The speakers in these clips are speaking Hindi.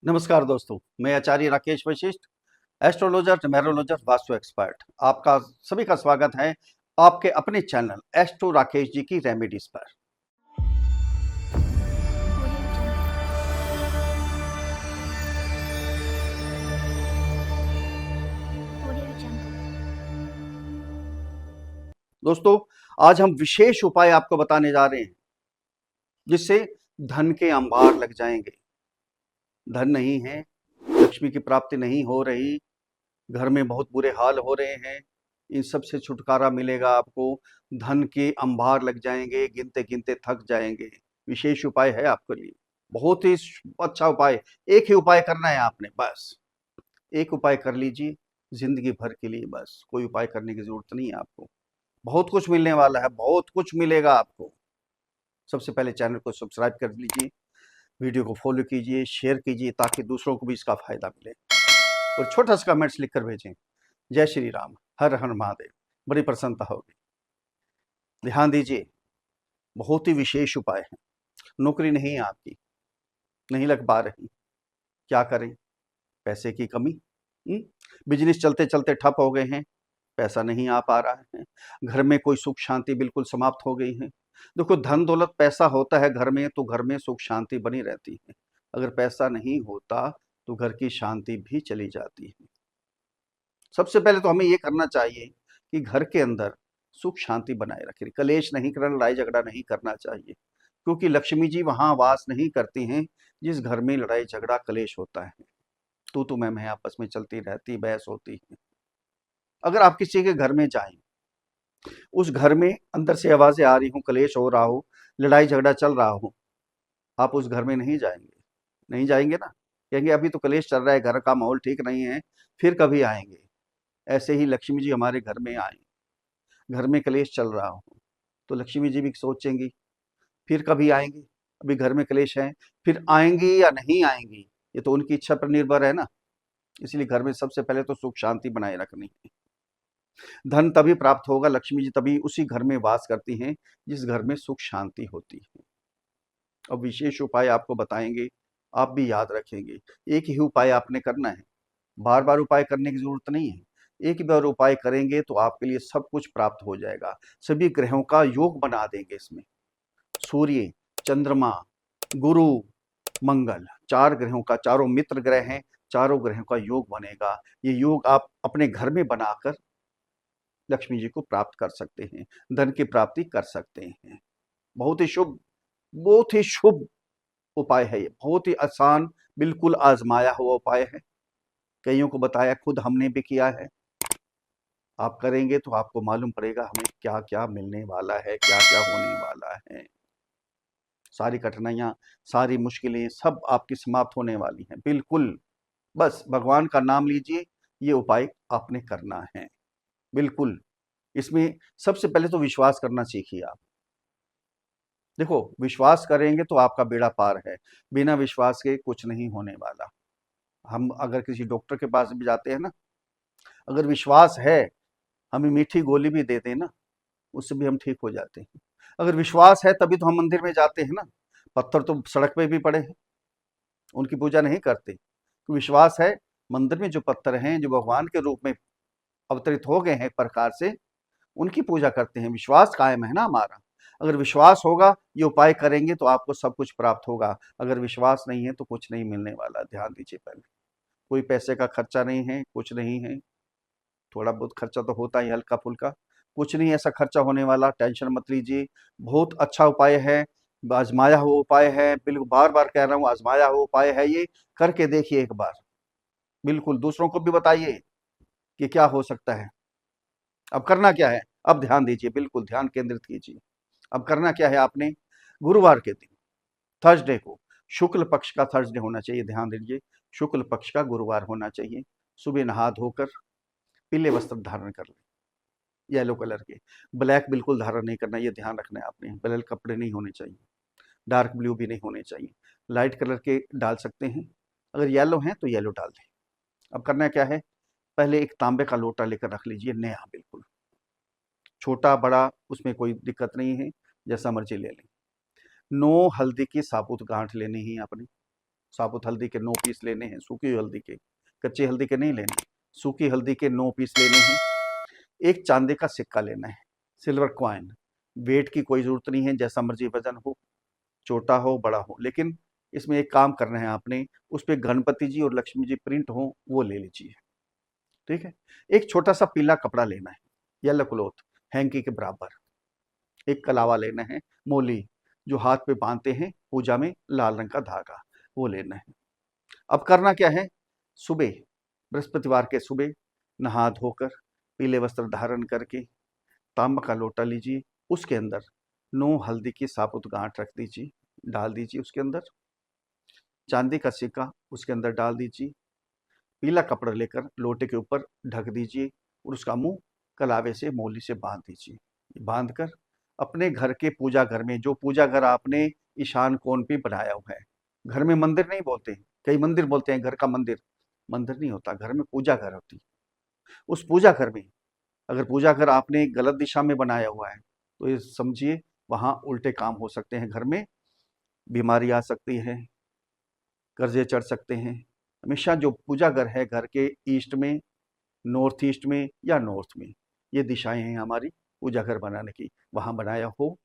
नमस्कार दोस्तों, मैं आचार्य राकेश वशिष्ठ, एस्ट्रोलॉजर, न्यूमेरोलॉजर, वास्तु एक्सपर्ट। आपका सभी का स्वागत है आपके अपने चैनल एस्ट्रो राकेश जी की रेमेडीज पर। दोस्तों, आज हम विशेष उपाय आपको बताने जा रहे हैं जिससे धन के अंबार लग जाएंगे। धन नहीं है, लक्ष्मी की प्राप्ति नहीं हो रही, घर में बहुत बुरे हाल हो रहे हैं, इन सब से छुटकारा मिलेगा आपको। धन के अंबार लग जाएंगे, गिनते गिनते थक जाएंगे। विशेष उपाय है आपके लिए, बहुत ही अच्छा उपाय। एक ही उपाय करना है आपने, बस एक उपाय कर लीजिए जिंदगी भर के लिए। बस कोई उपाय करने की जरूरत नहीं है आपको। बहुत कुछ मिलने वाला है, बहुत कुछ मिलेगा आपको। सबसे पहले चैनल को सब्सक्राइब कर लीजिए, वीडियो को फॉलो कीजिए, शेयर कीजिए ताकि दूसरों को भी इसका फायदा मिले। और छोटा सा कमेंट्स लिखकर भेजें, जय श्री राम, हर हर महादेव। बड़ी प्रसन्नता होगी। ध्यान दीजिए, बहुत ही विशेष उपाय है। नौकरी नहीं है आपकी, नहीं लग पा रही, क्या करें? पैसे की कमी, बिजनेस चलते चलते ठप हो गए हैं, पैसा नहीं आ पा रहा है, घर में कोई सुख शांति बिल्कुल समाप्त हो गई है। देखो, धन दौलत पैसा होता है घर में तो घर में सुख शांति बनी रहती है। अगर पैसा नहीं होता तो घर की शांति भी चली जाती है। सबसे पहले तो हमें ये करना चाहिए कि घर के अंदर सुख शांति बनाए रखें, कलेश नहीं करना, लड़ाई झगड़ा नहीं करना चाहिए, क्योंकि लक्ष्मी जी वहां वास नहीं करती हैं जिस घर में लड़ाई झगड़ा कलेश होता है। तू मैं आपस में चलती रहती, बहस होती है। अगर आप किसी के घर में जाएं, उस घर में अंदर से आवाजें आ रही हो, कलेश हो रहा हो, लड़ाई झगड़ा चल रहा हो, आप उस घर में नहीं जाएंगे। नहीं जाएंगे ना, कहेंगे अभी तो कलेश चल रहा है, घर का माहौल ठीक नहीं है, फिर कभी आएंगे। ऐसे ही लक्ष्मी जी हमारे घर में आए, घर में कलेश चल रहा हो तो लक्ष्मी जी भी सोचेंगी फिर कभी आएंगी। अभी घर में कलेश है, फिर आएंगी या नहीं आएंगी ये तो उनकी इच्छा पर निर्भर है ना। इसलिए घर में सबसे पहले तो सुख शांति बनाए रखनी है। धन तभी प्राप्त होगा, लक्ष्मी जी तभी उसी घर में वास करती हैं जिस घर में सुख शांति होती है। अब विशेष उपाय आपको बताएंगे, आप भी याद रखेंगे। एक ही उपाय आपने करना है, बार बार उपाय करने की जरूरत नहीं है। एक ही बार उपाय करेंगे तो आपके लिए सब कुछ प्राप्त हो जाएगा। सभी ग्रहों का योग बना देंगे इसमें। सूर्य, चंद्रमा, गुरु, मंगल, चार ग्रहों का, चारों मित्र ग्रह हैं, चारों ग्रहों का योग बनेगा। ये योग आप अपने घर में बनाकर लक्ष्मी जी को प्राप्त कर सकते हैं, धन की प्राप्ति कर सकते हैं। बहुत ही शुभ, बहुत ही शुभ उपाय है ये, बहुत ही आसान, बिल्कुल आजमाया हुआ उपाय है। कईयों को बताया, खुद हमने भी किया है। आप करेंगे तो आपको मालूम पड़ेगा हमें क्या क्या मिलने वाला है, क्या क्या होने वाला है। सारी कठिनाइयां, सारी मुश्किलें सब आपकी समाप्त होने वाली हैं, बिल्कुल। बस भगवान का नाम लीजिए, ये उपाय आपने करना है, बिल्कुल। इसमें सबसे पहले तो विश्वास करना सीखिए आप। देखो, विश्वास करेंगे तो आपका बेड़ा पार है, बिना विश्वास के कुछ नहीं होने वाला। हम अगर किसी डॉक्टर के पास भी जाते हैं ना, अगर विश्वास है, हमें मीठी गोली भी दे देना, उससे भी हम ठीक हो जाते हैं। अगर विश्वास है तभी तो हम मंदिर में जाते हैं ना। पत्थर तो सड़क पे भी पड़े हैं, उनकी पूजा नहीं करते। तो विश्वास है, मंदिर में जो पत्थर हैं, जो भगवान के रूप में अवतरित हो गए हैं एक प्रकार से, उनकी पूजा करते हैं। विश्वास कायम है ना हमारा। अगर विश्वास होगा, ये उपाय करेंगे तो आपको सब कुछ प्राप्त होगा। अगर विश्वास नहीं है तो कुछ नहीं मिलने वाला। ध्यान दीजिए, पहले कोई पैसे का खर्चा नहीं है, कुछ नहीं है। थोड़ा बहुत खर्चा तो होता ही, हल्का फुल्का, कुछ नहीं ऐसा खर्चा होने वाला, टेंशन मत लीजिए। बहुत अच्छा उपाय है, आजमाया हुआ उपाय है, बिल्कुल बार बार कह रहा हूँ, आजमाया हुआ उपाय है ये। करके देखिए एक बार, बिल्कुल दूसरों को भी बताइए कि क्या हो सकता है। अब करना क्या है, अब ध्यान दीजिए, बिल्कुल ध्यान केंद्रित कीजिए। अब करना क्या है आपने, गुरुवार के दिन, थर्सडे को, शुक्ल पक्ष का थर्सडे होना चाहिए, ध्यान दीजिए, शुक्ल पक्ष का गुरुवार होना चाहिए। सुबह नहा धोकर पीले वस्त्र धारण कर लें, येलो कलर के। ब्लैक बिल्कुल धारण नहीं करना, ये ध्यान रखना है आपने। ब्लैक कपड़े नहीं होने चाहिए, डार्क ब्लू भी नहीं होने चाहिए। लाइट कलर के डाल सकते हैं, अगर येलो हैं तो येलो डाल दें। अब करना क्या है, पहले एक तांबे का लोटा लेकर रख लीजिए, नया बिल्कुल, छोटा बड़ा उसमें कोई दिक्कत नहीं है, जैसा मर्जी ले लें। 9 हल्दी की साबुत गांठ लेनी ही आपने, साबुत हल्दी के 9 पीस लेने हैं, सूखी हल्दी के, कच्ची हल्दी के नहीं लेने, सूखी हल्दी के 9 पीस लेने हैं। एक चांदी का सिक्का लेना है, सिल्वर कॉइन। वेट की कोई जरूरत नहीं है, जैसा मर्जी वजन हो, छोटा हो बड़ा हो, लेकिन इसमें एक काम करना है आपने, उस पे गणपति जी और लक्ष्मी जी प्रिंट हो वो ले लीजिए। ठीक है। एक छोटा सा पीला कपड़ा लेना है, येलो क्लॉथ, हैंकी के बराबर। एक कलावा लेना है, मोली, जो हाथ पे बांधते हैं पूजा में, लाल रंग का धागा, वो लेना है। अब करना क्या है, सुबह, बृहस्पतिवार के सुबह नहा धोकर पीले वस्त्र धारण करके तांबा का लोटा लीजिए, उसके अंदर 9 हल्दी की साबुत गांठ रख दीजिए, डाल दीजिए उसके अंदर। चांदी का सिक्का उसके अंदर डाल दीजिए, पीला कपड़ा लेकर लोटे के ऊपर ढक दीजिए और उसका मुंह कलावे से मोली से बांध दीजिए। बांध कर अपने घर के पूजा घर में, जो पूजा घर आपने ईशान कोण पे बनाया हुआ है, घर में मंदिर नहीं बोलते, कई मंदिर बोलते हैं, घर का मंदिर, मंदिर नहीं होता, घर में पूजा घर होती। उस पूजा घर में अगर पूजा घर आपने गलत दिशा में बनाया हुआ है तो ये समझिए वहां उल्टे काम हो सकते हैं, घर में बीमारी आ सकती है, कर्जे चढ़ सकते हैं। हमेशा जो पूजा घर है घर के ईस्ट में, नॉर्थ ईस्ट में या नॉर्थ में, ये दिशाएं हैं हमारी पूजा घर बनाने की, वहां बनाया हो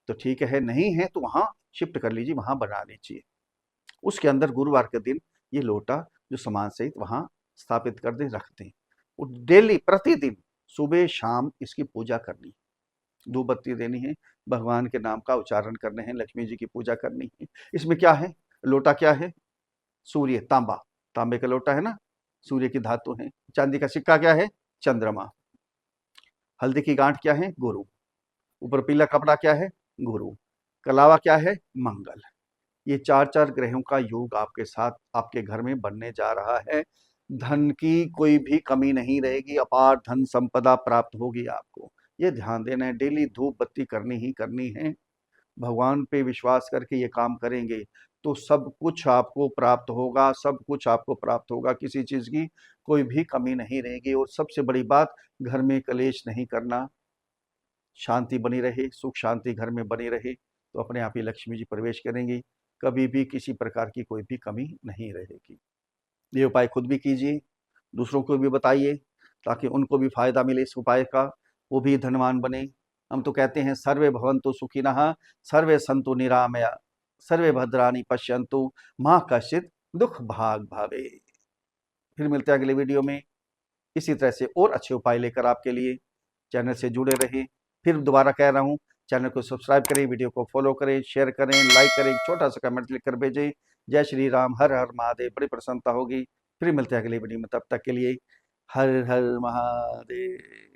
तो ठीक है, नहीं है तो वहां शिफ्ट कर लीजिए, वहां बना लीजिए। उसके अंदर गुरुवार के दिन ये लोटा जो सामान सहित वहां स्थापित कर दे, रख दें। और डेली प्रतिदिन सुबह शाम इसकी पूजा करनी, धूप बत्ती देनी है, भगवान के नाम का उच्चारण करने हैं, लक्ष्मी जी की पूजा करनी है। इसमें क्या है, लोटा क्या है, सूर्य, तांबा, तांबे का लोटा है ना, सूर्य की धातु है। चांदी का सिक्का क्या है, चंद्रमा। हल्दी की गांठ क्या है, गुरु। ऊपर पीला कपड़ा क्या है, गुरु। कलावा क्या है, मंगल। ये 4-4 ग्रहों का योग आपके साथ आपके घर में बनने जा रहा है। धन की कोई भी कमी नहीं रहेगी, अपार धन संपदा प्राप्त होगी आपको। ये ध्यान देना है, डेली धूप बत्ती करनी ही करनी है। भगवान पे विश्वास करके ये काम करेंगे तो सब कुछ आपको प्राप्त होगा, सब कुछ आपको प्राप्त होगा, किसी चीज की कोई भी कमी नहीं रहेगी। और सबसे बड़ी बात, घर में कलेश नहीं करना, शांति बनी रहे, सुख शांति घर में बनी रहे तो अपने आप ही लक्ष्मी जी प्रवेश करेंगी, कभी भी किसी प्रकार की कोई भी कमी नहीं रहेगी। ये उपाय खुद भी कीजिए, दूसरों को भी बताइए ताकि उनको भी फायदा मिले इस उपाय का, वो भी धनवान बने। हम तो कहते हैं सर्वे भवन्तु सुखिनः, सर्वे सन्तु निरामया, सर्वे भद्राणि पश्यन्तु, माँ कश्चित् दुख भाग भावे। फिर मिलते हैं अगले वीडियो में इसी तरह से और अच्छे उपाय लेकर आपके लिए। चैनल से जुड़े रहें। फिर दोबारा कह रहा हूँ, चैनल को सब्सक्राइब करें, वीडियो को फॉलो करें, शेयर करें, लाइक करें, एक छोटा सा कमेंट लिख कर भेजें। जय श्री राम, हर हर महादेव, बड़ी प्रसन्नता होगी। फिर मिलते हैं अगली वीडियो में, तब तक के लिए हर हर महादेव।